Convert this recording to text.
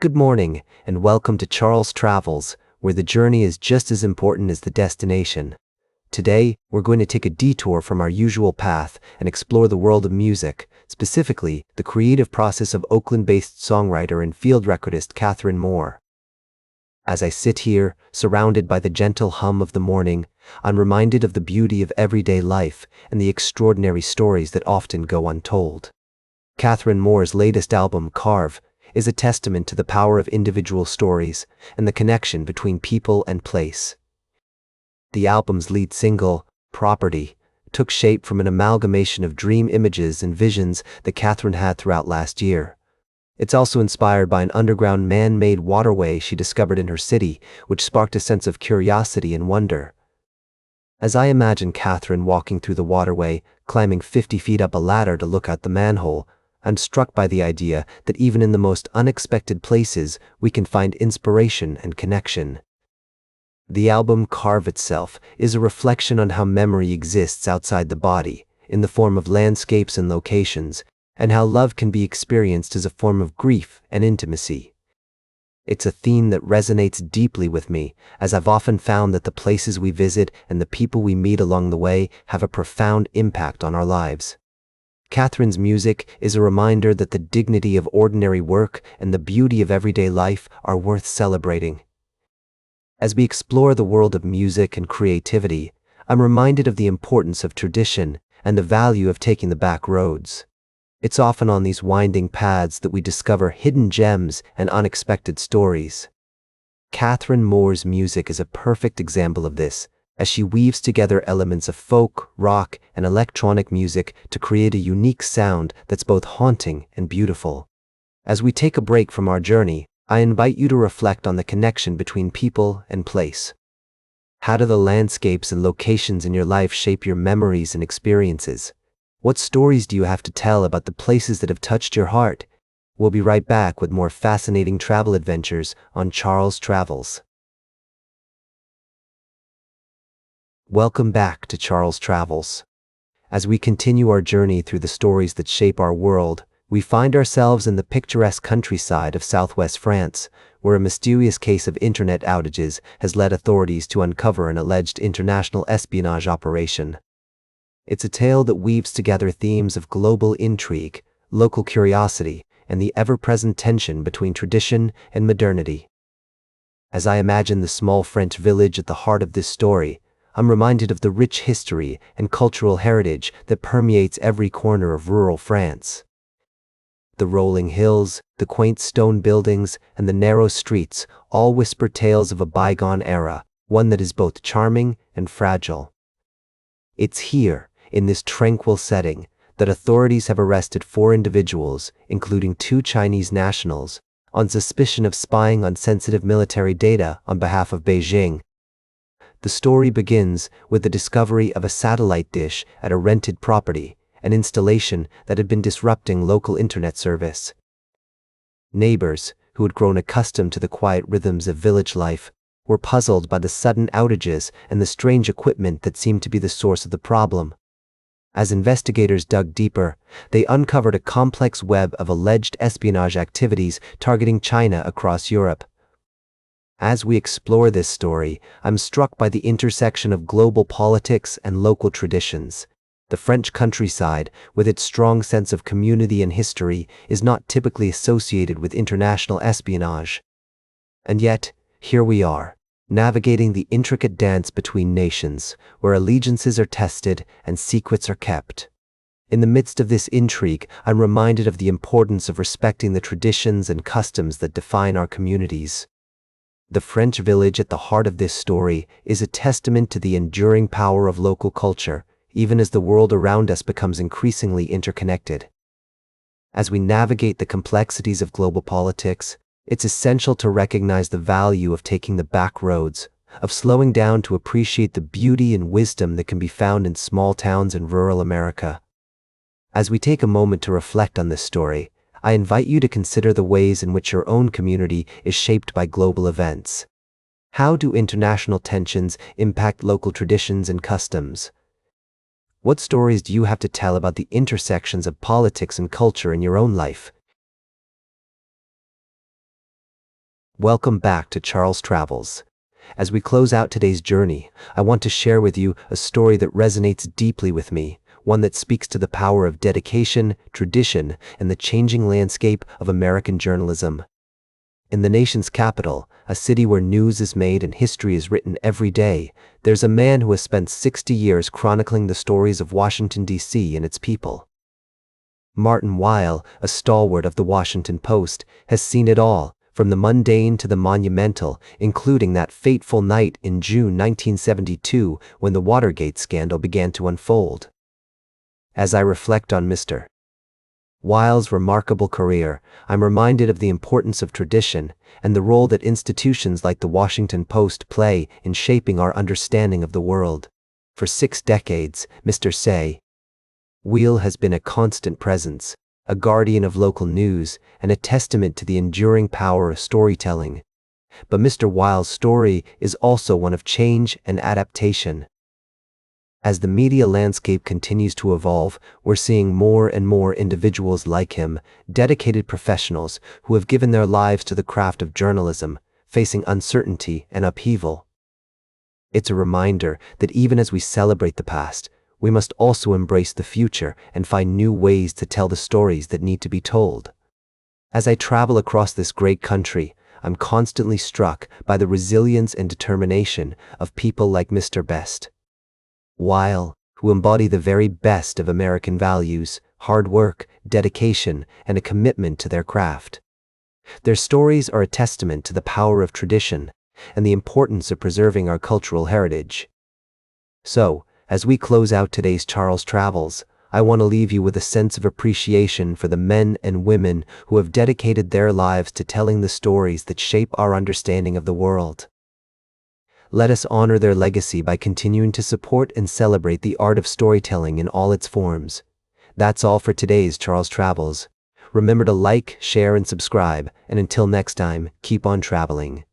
Good morning, and welcome to Charles Travels, where the journey is just as important as the destination. Today, we're going to take a detour from our usual path and explore the world of music, specifically the creative process of Oakland-based songwriter and field recordist Kathryn Mohr. As I sit here, surrounded by the gentle hum of the morning, I'm reminded of the beauty of everyday life and the extraordinary stories that often go untold. Kathryn Mohr's latest album, Carve, is a testament to the power of individual stories and the connection between people and place. The album's lead single, Property, took shape from an amalgamation of dream images and visions that Kathryn had throughout last year. It's also inspired by an underground man-made waterway she discovered in her city, which sparked a sense of curiosity and wonder. As I imagine Kathryn walking through the waterway, climbing 50 feet up a ladder to look out the manhole, I'm struck by the idea that even in the most unexpected places, we can find inspiration and connection. The album Carve itself is a reflection on how memory exists outside the body, in the form of landscapes and locations, and how love can be experienced as a form of grief and intimacy. It's a theme that resonates deeply with me, as I've often found that the places we visit and the people we meet along the way have a profound impact on our lives. Kathryn's music is a reminder that the dignity of ordinary work and the beauty of everyday life are worth celebrating. As we explore the world of music and creativity, I'm reminded of the importance of tradition and the value of taking the back roads. It's often on these winding paths that we discover hidden gems and unexpected stories. Kathryn Mohr's music is a perfect example of this, as she weaves together elements of folk, rock, and electronic music to create a unique sound that's both haunting and beautiful. As we take a break from our journey, I invite you to reflect on the connection between people and place. How do the landscapes and locations in your life shape your memories and experiences? What stories do you have to tell about the places that have touched your heart? We'll be right back with more fascinating travel adventures on Charles Travels. Welcome back to Charles Travels. As we continue our journey through the stories that shape our world, we find ourselves in the picturesque countryside of southwest France, where a mysterious case of internet outages has led authorities to uncover an alleged international espionage operation. It's a tale that weaves together themes of global intrigue, local curiosity, and the ever-present tension between tradition and modernity. As I imagine the small French village at the heart of this story, I'm reminded of the rich history and cultural heritage that permeates every corner of rural France. The rolling hills, the quaint stone buildings, and the narrow streets all whisper tales of a bygone era, one that is both charming and fragile. It's here, in this tranquil setting, that authorities have arrested 4 individuals, including 2 Chinese nationals, on suspicion of spying on sensitive military data on behalf of Beijing. The story begins with the discovery of a satellite dish at a rented property, an installation that had been disrupting local internet service. Neighbors, who had grown accustomed to the quiet rhythms of village life, were puzzled by the sudden outages and the strange equipment that seemed to be the source of the problem. As investigators dug deeper, they uncovered a complex web of alleged espionage activities targeting China across Europe. As we explore this story, I'm struck by the intersection of global politics and local traditions. The French countryside, with its strong sense of community and history, is not typically associated with international espionage. And yet, here we are, navigating the intricate dance between nations, where allegiances are tested and secrets are kept. In the midst of this intrigue, I'm reminded of the importance of respecting the traditions and customs that define our communities. The French village at the heart of this story is a testament to the enduring power of local culture, even as the world around us becomes increasingly interconnected. As we navigate the complexities of global politics, it's essential to recognize the value of taking the back roads, of slowing down to appreciate the beauty and wisdom that can be found in small towns in rural America. As we take a moment to reflect on this story, I invite you to consider the ways in which your own community is shaped by global events. How do international tensions impact local traditions and customs? What stories do you have to tell about the intersections of politics and culture in your own life? Welcome back to Charles Travels. As we close out today's journey, I want to share with you a story that resonates deeply with me, one that speaks to the power of dedication, tradition, and the changing landscape of American journalism. In the nation's capital, a city where news is made and history is written every day, there's a man who has spent 60 years chronicling the stories of Washington, D.C. and its people. Martin Weil, a stalwart of the Washington Post, has seen it all, from the mundane to the monumental, including that fateful night in June 1972 when the Watergate scandal began to unfold. As I reflect on Mr. Weil's remarkable career, I'm reminded of the importance of tradition and the role that institutions like the Washington Post play in shaping our understanding of the world. For 6 decades, Mr. Weil has been a constant presence, a guardian of local news, and a testament to the enduring power of storytelling. But Mr. Weil's story is also one of change and adaptation. As the media landscape continues to evolve, we're seeing more and more individuals like him, dedicated professionals who have given their lives to the craft of journalism, facing uncertainty and upheaval. It's a reminder that even as we celebrate the past, we must also embrace the future and find new ways to tell the stories that need to be told. As I travel across this great country, I'm constantly struck by the resilience and determination of people like Mr. Weil, who embody the very best of American values, hard work, dedication, and a commitment to their craft. Their stories are a testament to the power of tradition and the importance of preserving our cultural heritage. So, as we close out today's Charles Travels, I want to leave you with a sense of appreciation for the men and women who have dedicated their lives to telling the stories that shape our understanding of the world. Let us honor their legacy by continuing to support and celebrate the art of storytelling in all its forms. That's all for today's Charles Travels. Remember to like, share, and subscribe, and until next time, keep on traveling.